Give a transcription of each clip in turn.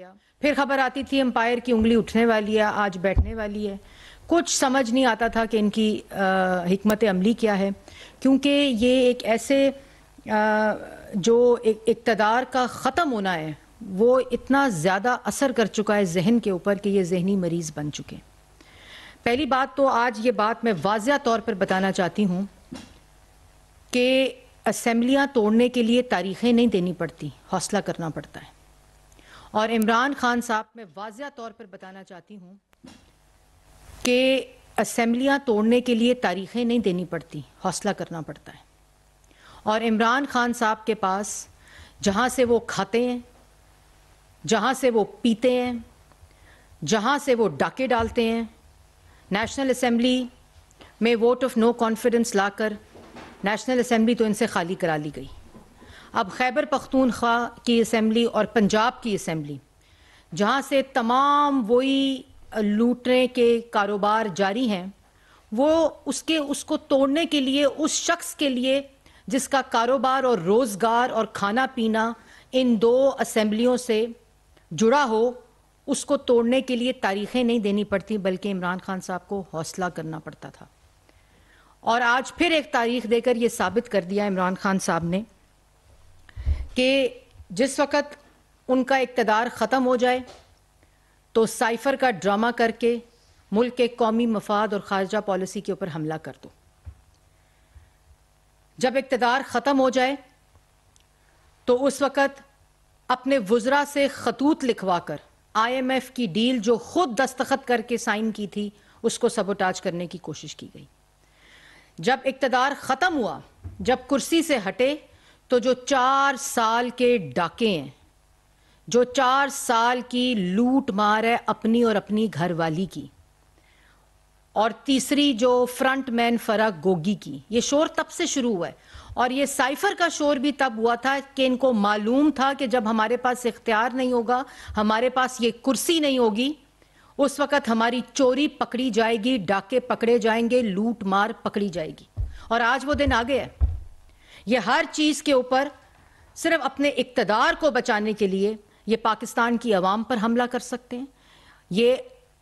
گیا. پھر خبر آتی تھی امپائر کی انگلی اٹھنے والی ہے, آج بیٹھنے والی ہے. کچھ سمجھ نہیں آتا تھا کہ ان کی حکمت عملی کیا ہے, کیونکہ یہ ایک ایسے جو اقتدار کا ختم ہونا ہے وہ اتنا زیادہ اثر کر چکا ہے ذہن کے اوپر کہ یہ ذہنی مریض بن چکے ہیں. پہلی بات تو آج یہ بات میں واضح طور پر بتانا چاہتی ہوں کہ اسمبلیاں توڑنے کے لیے تاریخیں نہیں دینی پڑتی, حوصلہ کرنا پڑتا ہے. اور عمران خان صاحب میں واضح طور پر بتانا چاہتی ہوں کہ اسمبلیاں توڑنے کے لیے تاریخیں نہیں دینی پڑتی, حوصلہ کرنا پڑتا ہے. اور عمران خان صاحب کے پاس جہاں سے وہ کھاتے ہیں, جہاں سے وہ پیتے ہیں, جہاں سے وہ ڈاکے ڈالتے ہیں, نیشنل اسمبلی میں ووٹ آف نو کانفیڈنس لا کر نیشنل اسمبلی تو ان سے خالی کرا لی گئی. اب خیبر پختونخوا کی اسمبلی اور پنجاب کی اسمبلی جہاں سے تمام وہی لوٹنے کے کاروبار جاری ہیں, وہ اس کو توڑنے کے لیے, اس شخص کے لیے جس کا کاروبار اور روزگار اور کھانا پینا ان دو اسمبلیوں سے جڑا ہو, اس کو توڑنے کے لیے تاریخیں نہیں دینی پڑتی بلکہ عمران خان صاحب کو حوصلہ کرنا پڑتا تھا. اور آج پھر ایک تاریخ دے کر یہ ثابت کر دیا عمران خان صاحب نے کہ جس وقت ان کا اقتدار ختم ہو جائے تو سائفر کا ڈرامہ کر کے ملک کے قومی مفاد اور خارجہ پالیسی کے اوپر حملہ کر دو. جب اقتدار ختم ہو جائے تو اس وقت اپنے وزراء سے خطوط لکھوا کر IMF کی ڈیل جو خود دستخط کر کے سائن کی تھی اس کو سبوٹاج کرنے کی کوشش کی گئی. جب اقتدار ختم ہوا, جب کرسی سے ہٹے, تو جو 4 سال کے ڈاکے ہیں, جو 4 سال کی لوٹ مار ہے اپنی اور اپنی گھر والی کی, اور تیسری جو فرنٹ مین فرق گوگی کی, یہ شور تب سے شروع ہوا ہے. اور یہ سائفر کا شور بھی تب ہوا تھا کہ ان کو معلوم تھا کہ جب ہمارے پاس اختیار نہیں ہوگا, ہمارے پاس یہ کرسی نہیں ہوگی, اس وقت ہماری چوری پکڑی جائے گی, ڈاکے پکڑے جائیں گے, لوٹ مار پکڑی جائے گی. اور آج وہ دن آگے ہے. یہ ہر چیز کے اوپر صرف اپنے اقتدار کو بچانے کے لیے یہ پاکستان کی عوام پر حملہ کر سکتے ہیں. یہ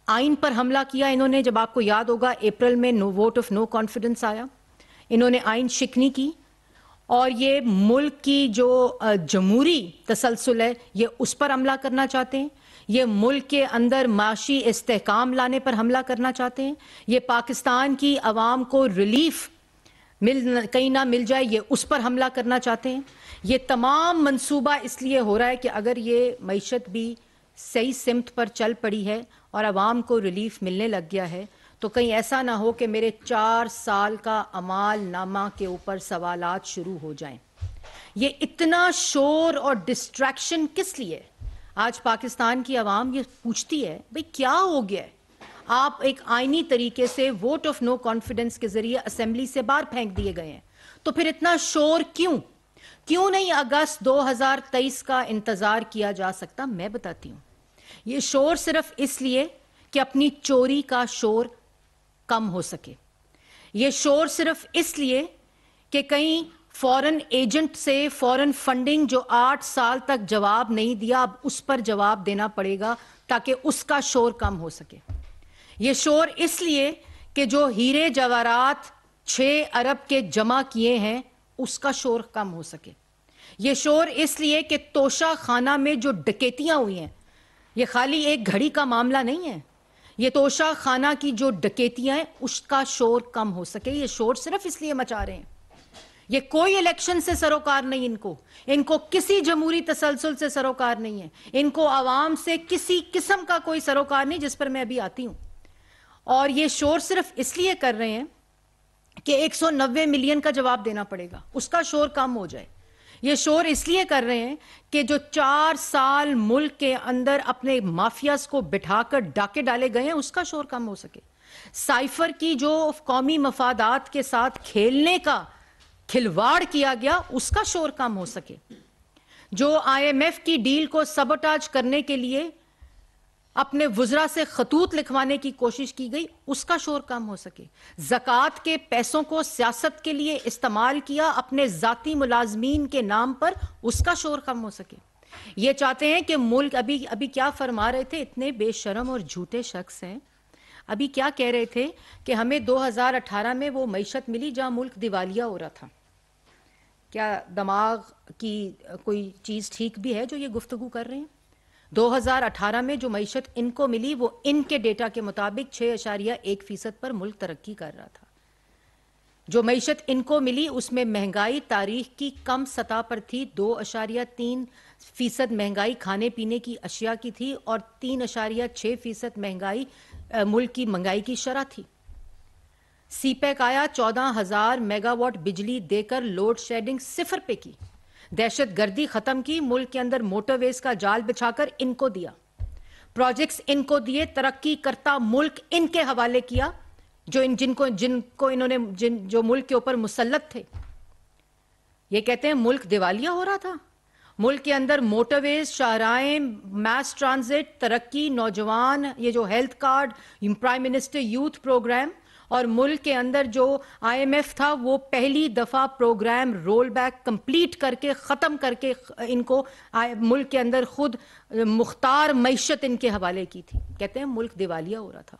آئین پر حملہ کیا انہوں نے, جب آپ کو یاد ہوگا اپریل میں ووٹ آف نو کانفیڈنس آیا, انہوں نے آئین شکنی کی, اور یہ ملک کی جو جمہوری تسلسل ہے یہ اس پر حملہ کرنا چاہتے ہیں. یہ ملک کے اندر معاشی استحکام لانے پر حملہ کرنا چاہتے ہیں. یہ پاکستان کی عوام کو ریلیف کہیں نہ مل جائے, یہ اس پر حملہ کرنا چاہتے ہیں. یہ تمام منصوبہ اس لیے ہو رہا ہے کہ اگر یہ معیشت بھی صحیح سمت پر چل پڑی ہے اور عوام کو ریلیف ملنے لگ گیا ہے تو کہیں ایسا نہ ہو کہ میرے 4 سال کا اعمال نامہ کے اوپر سوالات شروع ہو جائیں. یہ اتنا شور اور ڈسٹریکشن کس لیے؟ آج پاکستان کی عوام یہ پوچھتی ہے بھئی کیا ہو گیا ہے؟ آپ ایک آئینی طریقے سے ووٹ آف نو کانفیڈنس کے ذریعے اسمبلی سے باہر پھینک دیے گئے ہیں, تو پھر اتنا شور کیوں نہیں اگست 2023 کا انتظار کیا جا سکتا؟ میں بتاتی ہوں. یہ شور صرف اس لیے کہ اپنی چوری کا شور کم ہو سکے. یہ شور صرف اس لیے کہ کہیں فورن ایجنٹ سے فورن فنڈنگ جو 8 سال تک جواب نہیں دیا, اب اس پر جواب دینا پڑے گا تاکہ اس کا شور کم ہو سکے. یہ شور اس لیے کہ جو ہیرے جواہرات 6 ارب کے جمع کیے ہیں اس کا شور کم ہو سکے. یہ شور اس لیے کہ توشہ خانہ میں جو ڈکیتیاں ہوئی ہیں, یہ خالی ایک گھڑی کا معاملہ نہیں ہے, یہ توشہ خانہ کی جو ڈکیتیاں ہیں اس کا شور کم ہو سکے. یہ شور صرف اس لیے مچا رہے ہیں. یہ کوئی الیکشن سے سروکار نہیں, ان کو کسی جمہوری تسلسل سے سروکار نہیں ہے, ان کو عوام سے کسی قسم کا کوئی سروکار نہیں, جس پر میں ابھی آتی ہوں. اور یہ شور صرف اس لیے کر رہے ہیں کہ 190 ملین کا جواب دینا پڑے گا, اس کا شور کم ہو جائے. یہ شور اس لیے کر رہے ہیں کہ جو 4 سال ملک کے اندر اپنے مافیاز کو بٹھا کر ڈاکے ڈالے گئے ہیں اس کا شور کم ہو سکے. سائفر کی جو قومی مفادات کے ساتھ کھیلنے کا کھلواڑ کیا گیا اس کا شور کم ہو سکے. جو IMF کی ڈیل کو سبوٹاج کرنے کے لیے اپنے وزراء سے خطوط لکھوانے کی کوشش کی گئی اس کا شور کم ہو سکے. زکوٰۃ کے پیسوں کو سیاست کے لیے استعمال کیا اپنے ذاتی ملازمین کے نام پر, اس کا شور کم ہو سکے. یہ چاہتے ہیں کہ ملک ابھی کیا فرما رہے تھے، اتنے بے شرم اور جھوٹے شخص ہیں. ابھی کیا کہہ رہے تھے کہ ہمیں 2018 میں وہ معیشت ملی جہاں ملک دیوالیہ ہو رہا تھا. کیا دماغ کی کوئی چیز ٹھیک بھی ہے جو یہ گفتگو کر رہے ہیں؟ 2018 میں جو معیشت ان کو ملی وہ ان کے ڈیٹا کے مطابق 6.1% پر ملک ترقی کر رہا تھا. جو معیشت ان کو ملی اس میں مہنگائی تاریخ کی کم سطح پر تھی. 2.3% مہنگائی کھانے پینے کی اشیاء کی تھی اور 3.6% مہنگائی ملک کی مہنگائی کی شرح تھی. سی پیک آیا، 14,000 میگا واٹ بجلی دے کر لوڈ شیڈنگ 0 پہ کی. دہشت گردی ختم کی، ملک کے اندر موٹر ویز کا جال بچھا کر ان کو دیا. پروجیکٹس ان کو دیے، ترقی کرتا ملک ان کے حوالے کیا جن کو انہوں نے جو ملک کے اوپر مسلط تھے. یہ کہتے ہیں ملک دیوالیہ ہو رہا تھا. ملک کے اندر موٹر ویز، شاہراہیں، میس ٹرانزٹ، ترقی، نوجوان، یہ جو health card, prime minister youth program, اور ملک کے اندر جو آئی ایم ایف تھا وہ پہلی دفعہ پروگرام رول بیک کمپلیٹ کر کے ختم کر کے ان کو ملک کے اندر خود مختار معیشت ان کے حوالے کی تھی. کہتے ہیں ملک دیوالیہ ہو رہا تھا.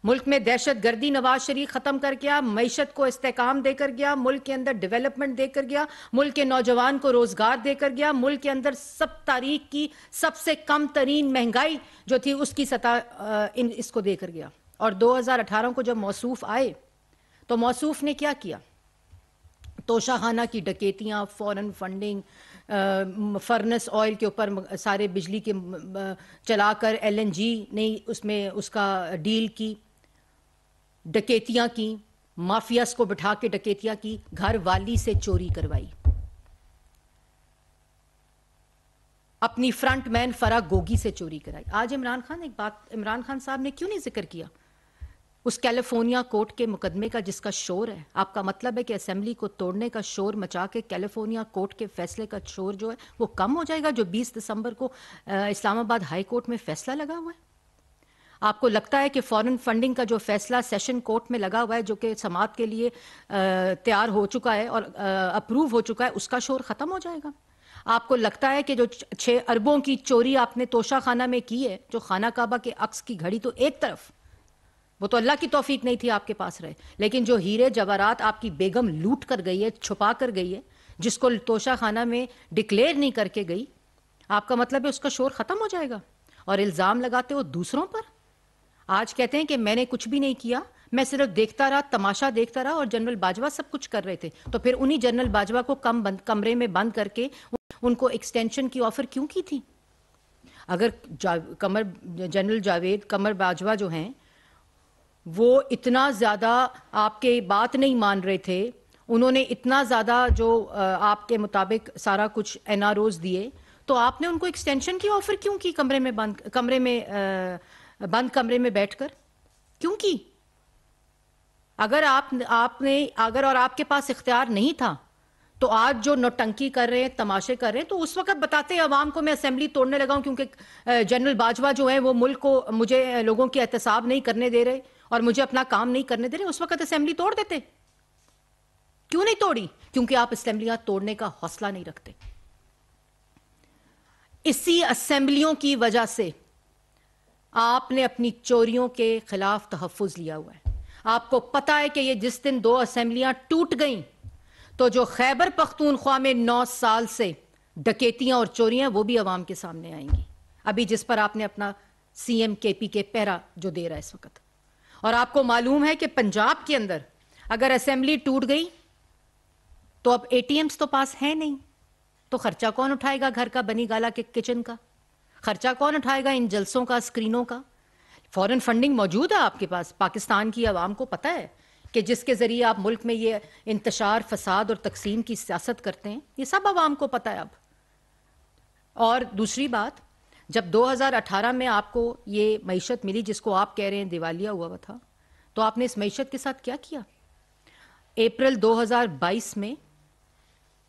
ملک میں دہشت گردی نواز شریف ختم کر گیا، معیشت کو استحکام دے کر گیا، ملک کے اندر ڈیولپمنٹ دے کر گیا، ملک کے نوجوان کو روزگار دے کر گیا، ملک کے اندر تاریخ کی سب سے کم ترین مہنگائی جو تھی اس کی سطح اس کو دے کر گیا. اور 2018 کو جب موصوف آئے تو موصوف نے کیا کیا؟ توشہ خانہ کی ڈکیتیاں، فورن فنڈنگ، فرنس آئل کے اوپر سارے بجلی کے چلا کر ایل این جی نے اس کا ڈیل کی، ڈکیتیاں کی، مافیاز کو بٹھا کے ڈکیتیاں کی، گھر والی سے چوری کروائی. اپنی فرنٹ مین فرا گوگی سے چوری کرائی. آج عمران خان صاحب نے کیوں نہیں ذکر کیا اس کیلیفورنیا کورٹ کے مقدمے کا جس کا شور ہے؟ آپ کا مطلب ہے کہ اسمبلی کو توڑنے کا شور مچا کے کیلیفورنیا کورٹ کے فیصلے کا شور جو ہے وہ کم ہو جائے گا، جو 20 دسمبر کو اسلام آباد ہائی کورٹ میں فیصلہ لگا ہوا ہے؟ آپ کو لگتا ہے کہ فورن فنڈنگ کا جو فیصلہ سیشن کورٹ میں لگا ہوا ہے جو کہ سماعت کے لیے تیار ہو چکا ہے اور اپروو ہو چکا ہے، اس کا شور ختم ہو جائے گا؟ آپ کو لگتا ہے کہ جو 6 اربوں کی چوری آپ نے توشہ خانہ میں کی ہے، جو خانہ کعبہ کے عکس کی گھڑی تو ایک طرف، وہ تو اللہ کی توفیق نہیں تھی آپ کے پاس رہے، لیکن جو ہیرے جواہرات آپ کی بیگم لوٹ کر گئی ہے، چھپا کر گئی ہے، جس کو توشہ خانہ میں ڈکلیئر نہیں کر کے گئی، آپ کا مطلب ہے اس کا شور ختم ہو جائے گا؟ اور الزام لگاتے ہو دوسروں پر. آج کہتے ہیں کہ میں نے کچھ بھی نہیں کیا، میں صرف دیکھتا رہا، تماشا دیکھتا رہا، اور جنرل باجوہ سب کچھ کر رہے تھے. تو پھر انہی جنرل باجوہ کو کمرے میں بند کر کے ان کو ایکسٹینشن کی آفر کیوں کی تھی؟ اگر جنرل جاوید قمر باجوہ جو ہیں وہ اتنا زیادہ آپ کے بات نہیں مان رہے تھے، انہوں نے اتنا زیادہ جو آپ کے مطابق سارا کچھ این آر اوز دیے، تو آپ نے ان کو ایکسٹینشن کی آفر کیوں کی بند کمرے میں بیٹھ کر؟ کیوں کی؟ اگر آپ کے پاس اختیار نہیں تھا تو آج جو نوٹنکی کر رہے ہیں، تماشے کر رہے ہیں، تو اس وقت بتاتے عوام کو میں اسمبلی توڑنے لگا ہوں کیونکہ جنرل باجوہ جو ہیں وہ ملک کو، مجھے لوگوں کی احتساب نہیں کرنے دے رہے اور مجھے اپنا کام نہیں کرنے دے رہے. اس وقت اسمبلی توڑ دیتے. کیوں نہیں توڑی؟ کیونکہ آپ اسمبلیاں توڑنے کا حوصلہ نہیں رکھتے. اسی اسمبلیوں کی وجہ سے آپ نے اپنی چوریوں کے خلاف تحفظ لیا ہوا ہے. آپ کو پتا ہے کہ یہ جس دن 2 اسمبلیاں ٹوٹ گئیں تو جو خیبر پختونخوا میں 9 سال سے ڈکیتیاں اور چوریاں وہ بھی عوام کے سامنے آئیں گی. ابھی جس پر آپ نے اپنا سی ایم کے پی کے پہرا جو دے رہا ہے اس وقت. اور آپ کو معلوم ہے کہ پنجاب کے اندر اگر اسمبلی ٹوٹ گئی تو اب اے ٹی ایمز تو پاس ہیں نہیں، تو خرچہ کون اٹھائے گا گھر کا، بنی گالا کے کچن کا؟ خرچہ کون اٹھائے گا ان جلسوں کا، اسکرینوں کا؟ فورن فنڈنگ موجود ہے آپ کے پاس. پاکستان کی عوام کو پتہ ہے کہ جس کے ذریعے آپ ملک میں یہ انتشار، فساد اور تقسیم کی سیاست کرتے ہیں، یہ سب عوام کو پتہ ہے اب. اور دوسری بات، جب 2018 میں آپ کو یہ معیشت ملی جس کو آپ کہہ رہے ہیں دیوالیہ ہوا تھا، تو آپ نے اس معیشت کے ساتھ کیا کیا؟ اپریل 2022 میں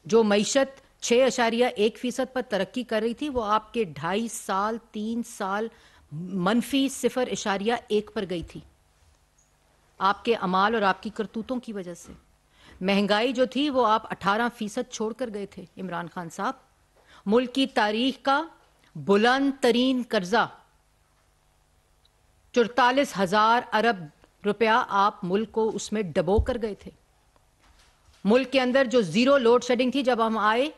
جو معیشت 6.1% پر ترقی کر رہی تھی وہ آپ کے 2.5 سال 3 سال منفی 0.1 پر گئی تھی، آپ کے اعمال اور آپ کی کرتوتوں کی وجہ سے. مہنگائی جو تھی وہ آپ 18% چھوڑ کر گئے تھے عمران خان صاحب. ملک کی تاریخ کا بلند ترین قرضہ 44,000 ارب روپیہ آپ ملک کو اس میں ڈبو کر گئے تھے. ملک کے اندر جو زیرو لوڈ شیڈنگ تھی، جب ہم آئے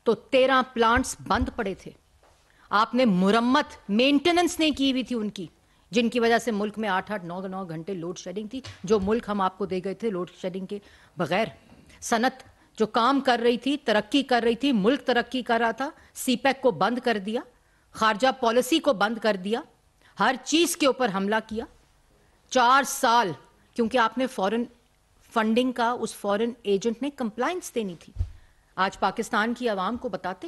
تو 13 پلانٹس بند پڑے تھے. آپ نے مرمت مینٹیننس نہیں کی ہوئی تھی ان کی، جن کی وجہ سے ملک میں 8-8 9-9 گھنٹے لوڈ شیڈنگ تھی. جو ملک ہم آپ کو دے گئے تھے لوڈ شیڈنگ کے بغیر. صنعت جو کام کر رہی تھی، ترقی کر رہی تھی، ملک ترقی کر رہا تھا، سی پیک کو بند کر دیا، خارجہ پالیسی کو بند کر دیا، ہر چیز کے اوپر حملہ کیا. 4 سال کیونکہ آپ نے فورن فنڈنگ کا اس فورن ایجنٹ نے کمپلائنس دینی تھی. آج پاکستان کی عوام کو بتاتے،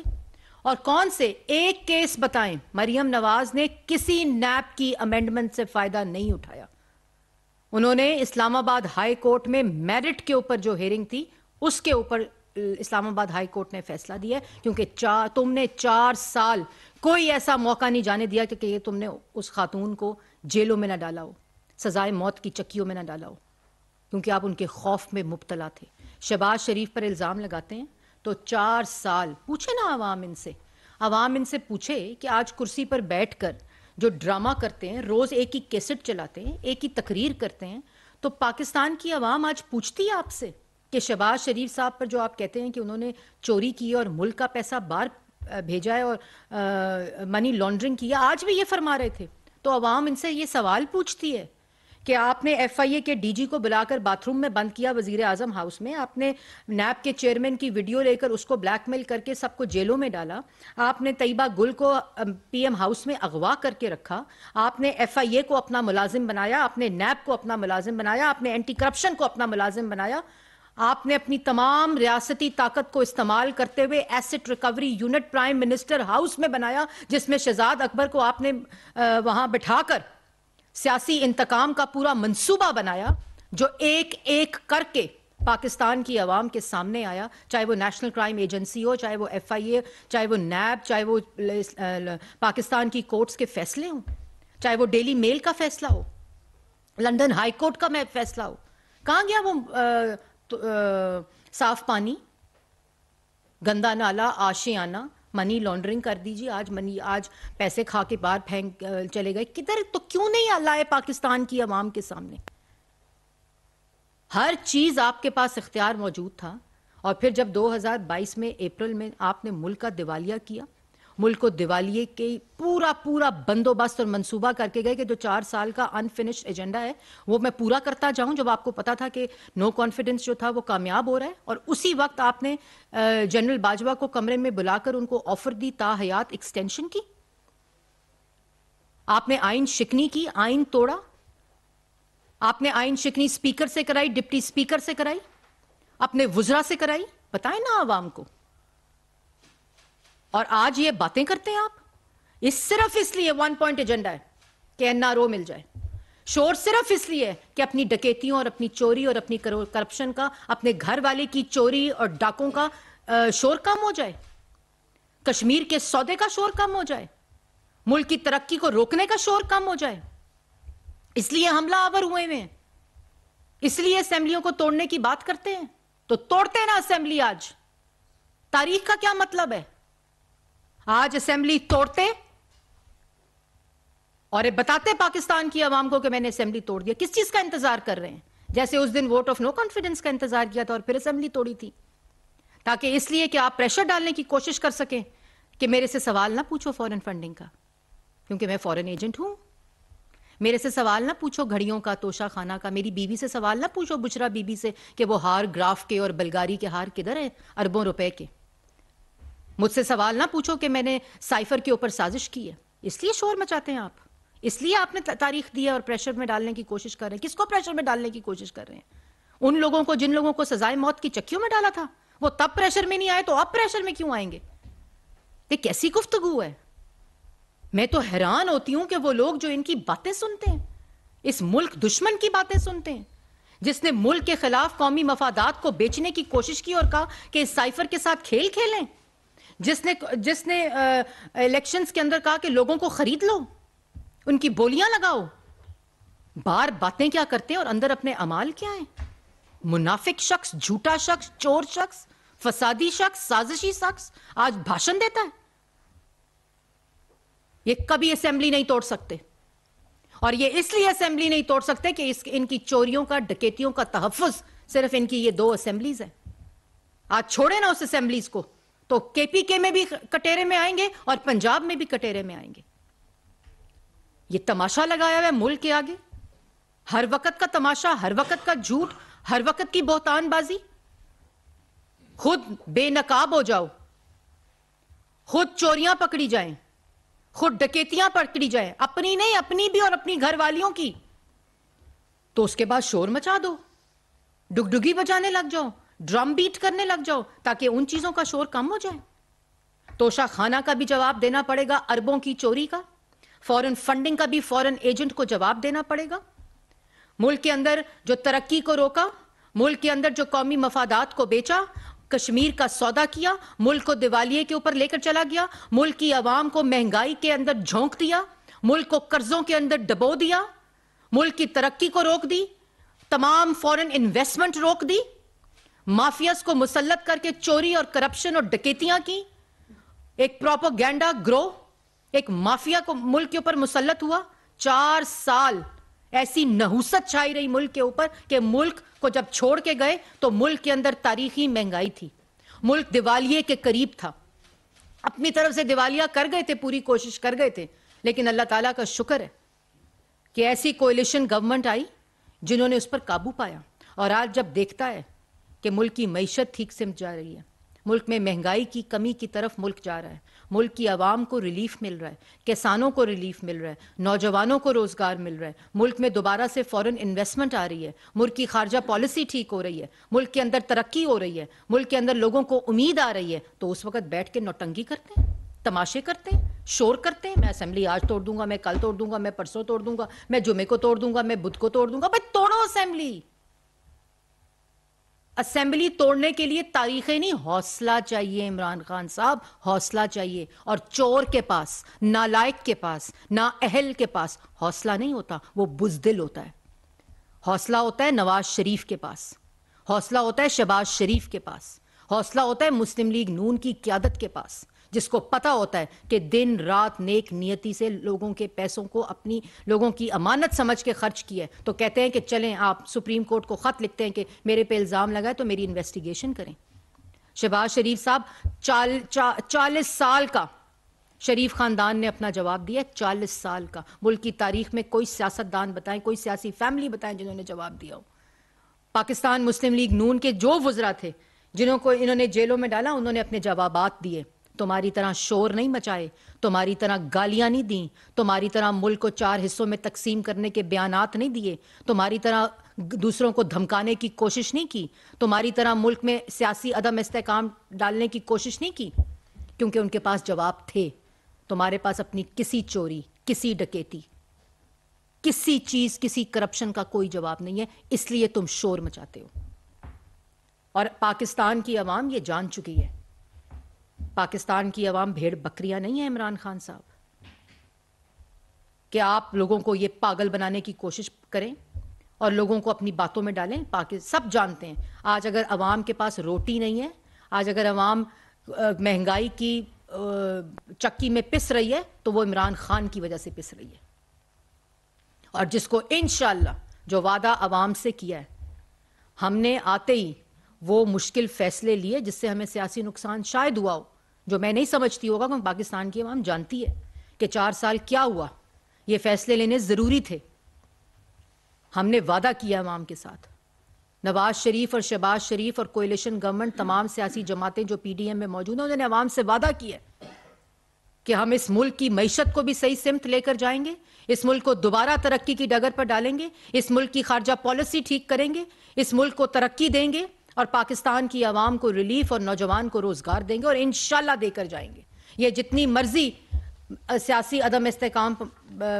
اور کون سے ایک کیس بتائیں مریم نواز نے کسی نیب کی امینڈمنٹ سے فائدہ نہیں اٹھایا. انہوں نے اسلام آباد ہائی کورٹ میں میرٹ کے اوپر جو ہیئرنگ تھی اس کے اوپر اسلام آباد ہائی کورٹ نے فیصلہ دیا، کیونکہ تم نے 4 سال کوئی ایسا موقع نہیں جانے دیا کہ تم نے اس خاتون کو جیلوں میں نہ ڈالا ہو، سزائے موت کی چکیوں میں نہ ڈالا ہو، کیونکہ آپ ان کے خوف میں مبتلا تھے. شہباز شریف پر الزام لگاتے ہیں تو 4 سال پوچھے نا عوام ان سے پوچھے کہ آج کرسی پر بیٹھ کر جو ڈرامہ کرتے ہیں، روز ایک ہی کیسٹ چلاتے ہیں، ایک ہی تقریر کرتے ہیں، تو پاکستان کی عوام آج پوچھتی ہے آپ سے کہ شہباز شریف صاحب پر جو آپ کہتے ہیں کہ انہوں نے چوری کی اور ملک کا پیسہ باہر بھیجا ہے اور منی لانڈرنگ کیا، آج بھی یہ فرما رہے تھے. تو عوام ان سے یہ سوال پوچھتی ہے کہ آپ نے ایف آئی اے کے ڈی جی کو بلا کر باتھ روم میں بند کیا وزیر اعظم ہاؤس میں، آپ نے نیب کے چیئرمین کی ویڈیو لے کر اس کو بلیک میل کر کے سب کو جیلوں میں ڈالا، آپ نے طیبہ گل کو پی ایم ہاؤس میں اغوا کر کے رکھا، آپ نے ایف آئی اے کو اپنا ملازم بنایا، آپ نے نیب کو اپنا ملازم بنایا، آپ نے اینٹی کرپشن کو اپنا ملازم بنایا، آپ نے اپنی تمام ریاستی طاقت کو استعمال کرتے ہوئے asset recovery unit prime minister house میں بنایا، جس میں شہزاد اکبر کو آپ نے وہاں بٹھا کر سیاسی انتقام کا پورا منصوبہ بنایا، جو ایک ایک کر کے پاکستان کی عوام کے سامنے آیا، چاہے وہ نیشنل کرائم ایجنسی ہو، چاہے وہ ایف آئی اے، چاہے وہ نیب، چاہے وہ پاکستان کی کورٹس کے فیصلے ہوں، چاہے وہ ڈیلی میل کا فیصلہ ہو، لندن ہائی کورٹ کا فیصلہ ہو. کہاں گیا وہ صاف پانی، گندا نالا، آشیانہ، منی لانڈرنگ کر دیجیے. آج پیسے کھا کے باہر پھینک چلے گئے کدھر؟ تو کیوں نہیں لائے پاکستان کی عوام کے سامنے؟ ہر چیز آپ کے پاس اختیار موجود تھا. اور پھر جب 2022 میں اپریل میں آپ نے ملک کا دیوالیہ کیا، ملک کو دیوالیے کے پورا بندوبست اور منصوبہ کر کے گئے کہ جو 4 سال کا انفنشڈ ایجنڈا ہے وہ میں پورا کرتا جاؤں، جب آپ کو پتا تھا کہ نو کانفیڈنس جو تھا وہ کامیاب ہو رہا ہے. اور اسی وقت آپ نے جنرل باجوہ کو کمرے میں بلا کر ان کو آفر دی تا حیات ایکسٹینشن کی. آپ نے آئین شکنی کی، آئین توڑا. آپ نے آئین شکنی اسپیکر سے کرائی، ڈپٹی اسپیکر سے کرائی، اپنے وزراء سے کرائی. بتائیں نا عوام کو. اور آج یہ باتیں کرتے ہیں آپ صرف اس لیے 1 پوائنٹ ایجنڈا ہے کہ این آر او مل جائے. شور صرف اس لیے کہ اپنی ڈکیتیوں اور اپنی چوری اور اپنی کرپشن کا، اپنے گھر والے کی چوری اور ڈاکوں کا شور کم ہو جائے، کشمیر کے سودے کا شور کم ہو جائے، ملک کی ترقی کو روکنے کا شور کم ہو جائے. اس لیے حملہ آور ہوئے ہیں، اس لیے اسمبلیوں کو توڑنے کی بات کرتے ہیں. تو توڑتے ہیں نا اسمبلی. آج تاریخ کا کیا مطلب ہے؟ آج اسمبلی توڑتے اور بتاتے پاکستان کی عوام کو کہ میں نے اسمبلی توڑ دیا. کس چیز کا انتظار کر رہے ہیں؟ جیسے اس دن ووٹ آف نو کانفیڈنس کا انتظار کیا تھا اور پھر اسمبلی توڑی تھی، تاکہ اس لیے کہ آپ پریشر ڈالنے کی کوشش کر سکیں کہ میرے سے سوال نہ پوچھو فورن فنڈنگ کا، کیونکہ میں فورن ایجنٹ ہوں. میرے سے سوال نہ پوچھو گھڑیوں کا، توشہ خانہ کا. میری بیوی سے سوال نہ پوچھو، بشرا بی بی سے، کہ وہ ہار گراف کے اور بلگاری کے ہار کدھر ہیں اربوں روپے کے. مجھ سے سوال نہ پوچھو کہ میں نے سائفر کے اوپر سازش کی ہے. اس لیے شور مچاتے ہیں آپ، اس لیے آپ نے تاریخ دی ہے اور پریشر میں ڈالنے کی کوشش کر رہے ہیں. کس کو پریشر میں ڈالنے کی کوشش کر رہے ہیں؟ ان لوگوں کو جن لوگوں کو سزائے موت کی چکیوں میں ڈالا تھا. وہ تب پریشر میں نہیں آئے تو اب پریشر میں کیوں آئیں گے؟ یہ کیسی گفتگو ہے؟ میں تو حیران ہوتی ہوں کہ وہ لوگ جو ان کی باتیں سنتے ہیں، اس ملک دشمن کی باتیں سنتے ہیں، جس نے ملک کے خلاف قومی مفادات کو بیچنے کی کوشش کی اور کہا کہ اس سائفر کے ساتھ کھیل کھیلیں، جس نے الیکشنز کے اندر کہا کہ لوگوں کو خرید لو، ان کی بولیاں لگاؤ. بار باتیں کیا کرتے ہیں اور اندر اپنے اعمال کیا ہیں؟ منافق شخص، جھوٹا شخص، چور شخص، فسادی شخص، سازشی شخص آج بھاشن دیتا ہے یہ کبھی اسمبلی نہیں توڑ سکتے، اور یہ اس لیے اسمبلی نہیں توڑ سکتے کہ ان کی چوریوں کا، ڈکیتیوں کا تحفظ صرف ان کی یہ 2 اسمبلیز ہیں. آج چھوڑے نا اس اسمبلیز کو تو کے پی کے میں بھی کٹیرے میں آئیں گے اور پنجاب میں بھی کٹیرے میں آئیں گے. یہ تماشا لگایا ہوا ہے ملک کے آگے، ہر وقت کا تماشا، ہر وقت کا جھوٹ، ہر وقت کی بہتان بازی. خود بے نقاب ہو جاؤ، خود چوریاں پکڑی جائیں، خود ڈکیتیاں پکڑی جائیں، اپنی نہیں، اپنی بھی اور اپنی گھر والیوں کی، تو اس کے بعد شور مچا دو، ڈگڈگی بجانے لگ جاؤ، ڈرم بیٹ کرنے لگ جاؤ تاکہ ان چیزوں کا شور کم ہو جائے. توشہ خانہ کا بھی جواب دینا پڑے گا، اربوں کی چوری کا، فورن فنڈنگ کا بھی فورن ایجنٹ کو جواب دینا پڑے گا. ملک کے اندر جو ترقی کو روکا، ملک کے اندر جو قومی مفادات کو بیچا، کشمیر کا سودا کیا، ملک کو دیوالیے کے اوپر لے کر چلا گیا، ملک کی عوام کو مہنگائی کے اندر جھونک دیا، ملک کو قرضوں کے اندر ڈبو دیا، ملک کی ترقی کو روک دی، تمام فورن انویسٹمنٹ روک دی، مافیاز کو مسلط کر کے چوری اور کرپشن اور ڈکیتیاں کی، ایک پروپیگنڈا گروہ، ایک مافیا کو ملک کے اوپر مسلط ہوا. 4 سال ایسی نحوست چھائی رہی ملک کے اوپر کہ ملک کو جب چھوڑ کے گئے تو ملک کے اندر تاریخی مہنگائی تھی، ملک دیوالیے کے قریب تھا. اپنی طرف سے دیوالیہ کر گئے تھے، پوری کوشش کر گئے تھے، لیکن اللہ تعالیٰ کا شکر ہے کہ ایسی کولیشن گورنمنٹ آئی جنہوں نے اس پر قابو پایا. اور آج جب دیکھتا ہے کہ ملک کی معیشت ٹھیک سمت جا رہی ہے، ملک میں مہنگائی کی کمی کی طرف ملک جا رہا ہے، ملک کی عوام کو ریلیف مل رہا ہے، کسانوں کو ریلیف مل رہا ہے، نوجوانوں کو روزگار مل رہا ہے، ملک میں دوبارہ سے فورن انویسٹمنٹ آ رہی ہے، ملک کی خارجہ پالیسی ٹھیک ہو رہی ہے، ملک کے اندر ترقی ہو رہی ہے، ملک کے اندر لوگوں کو امید آ رہی ہے، تو اس وقت بیٹھ کے نوٹنگی کرتے ہیں، تماشے کرتے ہیں، شور کرتے ہیں. میں اسمبلی آج توڑ دوں گا، میں کل توڑ دوں گا، میں پرسوں توڑ دوں گا، میں جمعے کو توڑ دوں گا، میں بدھ کو توڑ دوں گا. بھائی توڑو اسمبلی. اسمبلی توڑنے کے لیے تاریخیں نہیں، حوصلہ چاہیے عمران خان صاحب، حوصلہ چاہیے. اور چور کے پاس، نالائق کے پاس، نااہل کے پاس حوصلہ نہیں ہوتا، وہ بزدل ہوتا ہے. حوصلہ ہوتا ہے نواز شریف کے پاس، حوصلہ ہوتا ہے شہباز شریف کے پاس، حوصلہ ہوتا ہے مسلم لیگ نون کی قیادت کے پاس، جس کو پتہ ہوتا ہے کہ دن رات نیک نیتی سے لوگوں کے پیسوں کو اپنی لوگوں کی امانت سمجھ کے خرچ کیا ہے. تو کہتے ہیں کہ چلیں آپ سپریم کورٹ کو خط لکھتے ہیں کہ میرے پہ الزام لگا ہے تو میری انویسٹیگیشن کریں. شہباز شریف صاحب 40 سال کا شریف خاندان نے اپنا جواب دیا ہے، 40 سال کا. ملک کی تاریخ میں کوئی سیاستدان بتائیں، کوئی سیاسی فیملی بتائیں جنہوں نے جواب دیا ہو. پاکستان مسلم لیگ نون کے جو وزراء تھے جنہوں کو انہوں نے جیلوں میں ڈالا، انہوں نے اپنے جوابات دیے. تمہاری طرح شور نہیں مچائے، تمہاری طرح گالیاں نہیں دیں، تمہاری طرح ملک کو 4 حصوں میں تقسیم کرنے کے بیانات نہیں دیے، تمہاری طرح دوسروں کو دھمکانے کی کوشش نہیں کی، تمہاری طرح ملک میں سیاسی عدم استحکام ڈالنے کی کوشش نہیں کی، کیونکہ ان کے پاس جواب تھے. تمہارے پاس اپنی کسی چوری، کسی ڈکیتی، کسی چیز، کسی کرپشن کا کوئی جواب نہیں ہے، اس لیے تم شور مچاتے ہو. اور پاکستان کی عوام یہ جان چکی ہے. پاکستان کی عوام بھیڑ بکریاں نہیں ہیں عمران خان صاحب کہ آپ لوگوں کو یہ پاگل بنانے کی کوشش کریں اور لوگوں کو اپنی باتوں میں ڈالیں. سب جانتے ہیں آج اگر عوام کے پاس روٹی نہیں ہے، آج اگر عوام مہنگائی کی چکی میں پس رہی ہے تو وہ عمران خان کی وجہ سے پس رہی ہے. اور جس کو انشاءاللہ جو وعدہ عوام سے کیا ہے، ہم نے آتے ہی وہ مشکل فیصلے لیے جس سے ہمیں سیاسی نقصان شاید ہوا ہو، جو میں نہیں سمجھتی ہوگا، کیونکہ پاکستان کی عوام جانتی ہے کہ 4 سال کیا ہوا. یہ فیصلے لینے ضروری تھے. ہم نے وعدہ کیا عوام کے ساتھ. نواز شریف اور شہباز شریف اور کولیشن گورنمنٹ، تمام سیاسی جماعتیں جو پی ڈی ایم میں موجود ہیں، انہوں نے عوام سے وعدہ کیا کہ ہم اس ملک کی معیشت کو بھی صحیح سمت لے کر جائیں گے، اس ملک کو دوبارہ ترقی کی ڈگر پر ڈالیں گے، اس ملک کی خارجہ پالیسی ٹھیک کریں گے، اس ملک کو ترقی دیں گے اور پاکستان کی عوام کو ریلیف اور نوجوان کو روزگار دیں گے، اور انشاءاللہ دے کر جائیں گے. یہ جتنی مرضی سیاسی عدم استحکام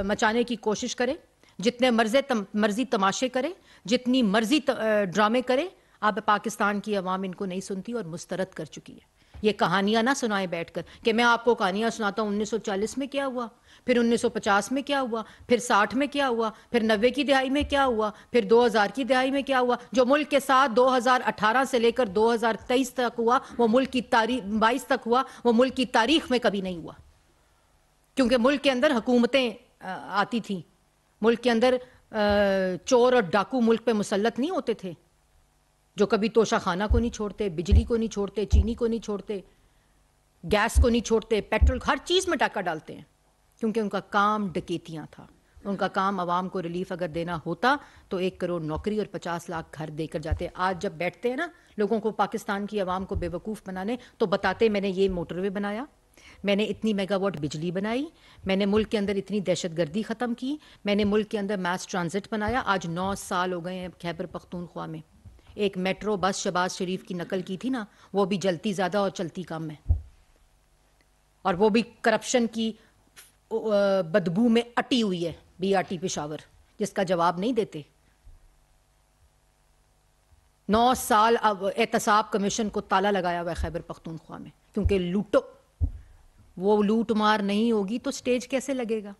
مچانے کی کوشش کرے، جتنے مرضی تماشے کرے، جتنی مرضی ڈرامے کرے، اب پاکستان کی عوام ان کو نہیں سنتی اور مسترد کر چکی ہے. یہ کہانیاں نہ سنائیں بیٹھ کر کہ میں آپ کو کہانیاں سناتا ہوں 1940 میں کیا ہوا، پھر 1950 میں کیا ہوا، پھر 60 میں کیا ہوا، پھر 90 کی دہائی میں کیا ہوا، پھر 2000 کی دہائی میں کیا ہوا. جو ملک کے ساتھ 2018 سے لے کر 2023 تک ہوا، وہ ملک کی تاریخ 22 تک ہوا، وہ ملک کی تاریخ میں کبھی نہیں ہوا. کیونکہ ملک کے اندر حکومتیں آتی تھیں، ملک کے اندر چور اور ڈاکو ملک پہ مسلط نہیں ہوتے تھے، جو کبھی توشہ خانہ کو نہیں چھوڑتے، بجلی کو نہیں چھوڑتے، چینی کو نہیں چھوڑتے، گیس کو نہیں چھوڑتے، پیٹرول، ہر چیز میں ڈاکہ ڈالتے ہیں، کیونکہ ان کا کام ڈکیتیاں تھا. ان کا کام عوام کو ریلیف اگر دینا ہوتا تو 1 کروڑ نوکری اور 50 لاکھ گھر دے کر جاتے. آج جب بیٹھتے ہیں نا لوگوں کو پاکستان کی عوام کو بے وقوف بنانے، تو بتاتے میں نے یہ موٹر وے بنایا، میں نے اتنی میگا واٹ بجلی بنائی، میں نے ملک کے اندر اتنی دہشت گردی ختم کی، میں نے ملک کے اندر میس ٹرانزٹ بنایا. آج 9 سال ہو گئے ہیں خیبر پختونخوا میں. ایک میٹرو بس شہباز شریف کی نقل کی تھی نا، وہ بھی جلتی زیادہ اور چلتی کم ہے، اور وہ بھی کرپشن کی بدبو میں اٹی ہوئی ہے. BRT پشاور جس کا جواب نہیں دیتے. 9 سال اب احتساب کمیشن کو تالا لگایا ہوا ہے خیبر پختونخوا میں، کیونکہ لوٹو. وہ لوٹ مار نہیں ہوگی تو سٹیج کیسے لگے گا؟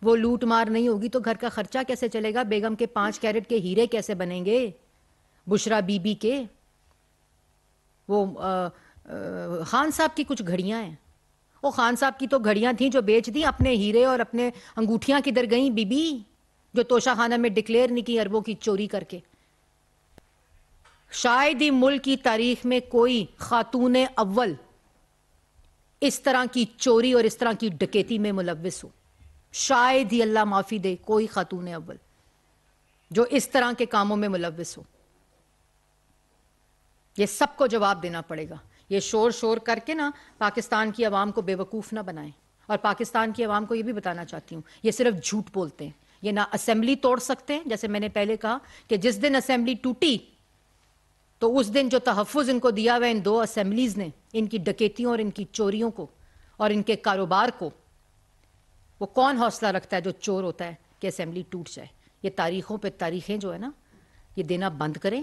وہ لوٹ مار نہیں ہوگی تو گھر کا خرچہ کیسے چلے گا؟ بیگم کے 5 کیرٹ کے ہیرے کیسے بنیں گے؟ بشرا بی بی کے وہ خان صاحب کی کچھ گھڑیاں ہیں، وہ خان صاحب کی تو گھڑیاں تھیں جو بیچ دیں، اپنے ہیرے اور اپنے انگوٹھیاں کدھر گئیں بی بی، جو توشہ خانہ میں ڈکلیئر نہیں کی اربوں کی چوری کر کے. شاید ہی ملک کی تاریخ میں کوئی خاتون اول اس طرح کی چوری اور اس طرح کی ڈکیتی میں ملوث ہو. شاید ہی اللہ معافی دے کوئی خاتون اول جو اس طرح کے کاموں میں ملوث ہو. یہ سب کو جواب دینا پڑے گا. یہ شور کر کے نا پاکستان کی عوام کو بے وقوف نہ بنائیں. اور پاکستان کی عوام کو یہ بھی بتانا چاہتی ہوں، یہ صرف جھوٹ بولتے ہیں. یہ نہ اسمبلی توڑ سکتے ہیں، جیسے میں نے پہلے کہا کہ جس دن اسمبلی ٹوٹی تو اس دن جو تحفظ ان کو دیا ہوا ان 2 اسمبلیز نے، ان کی ڈکیتیوں اور ان کی چوریوں کو اور ان کے کاروبار کو، وہ کون حوصلہ رکھتا ہے جو چور ہوتا ہے کہ اسمبلی ٹوٹ جائے؟ یہ تاریخوں پہ تاریخیں جو ہے نا یہ دینا بند کریں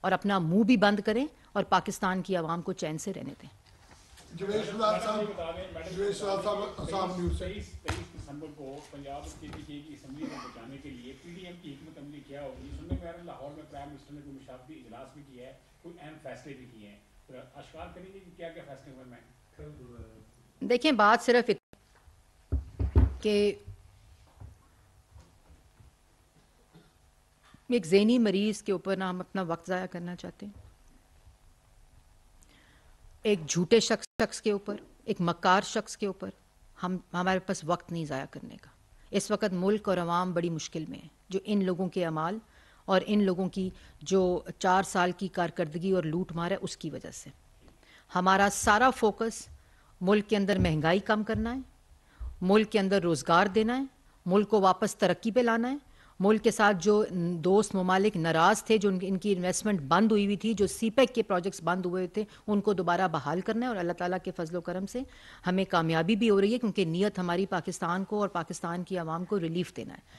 اور اپنا منہ بھی بند کریں اور پاکستان کی عوام کو چین سے رہنے دیں. جویش صاحب آسام نیوز سے 23 دسمبر کو پنجاب کی اسمبلی کو بچانے کے لیے PDM کی حکمت عملی کیا ہوگی؟ سننے میں لاہور میں پرائم منسٹر نے کوئی مشاورتی اجلاس بھی کیا ہے، کوئی اہم فیصلے بھی کیے ہیں، اشکار کریں گے کہ کیا کیا فیصلے ہوئے؟ میں دیکھیں بات صرف کہ ایک ذہنی مریض کے اوپر نہ ہم اپنا وقت ضائع کرنا چاہتے ہیں، ایک جھوٹے شخص کے اوپر، ایک مکار شخص کے اوپر ہمارے پاس وقت نہیں ضائع کرنے کا. اس وقت ملک اور عوام بڑی مشکل میں ہے، جو ان لوگوں کے اعمال اور ان لوگوں کی جو 4 سال کی کارکردگی اور لوٹ مار ہے اس کی وجہ سے. ہمارا سارا فوکس ملک کے اندر مہنگائی کم کرنا ہے، ملک کے اندر روزگار دینا ہے، ملک کو واپس ترقی پہ لانا ہے. ملک کے ساتھ جو دوست ممالک ناراض تھے، جو ان کی انویسٹمنٹ بند ہوئی ہوئی تھی، جو CPEC کے پروجیکٹس بند ہوئے تھے، ان کو دوبارہ بحال کرنا ہے. اور اللہ تعالیٰ کے فضل و کرم سے ہمیں کامیابی بھی ہو رہی ہے، کیونکہ نیت ہماری پاکستان کو اور پاکستان کی عوام کو ریلیف دینا ہے.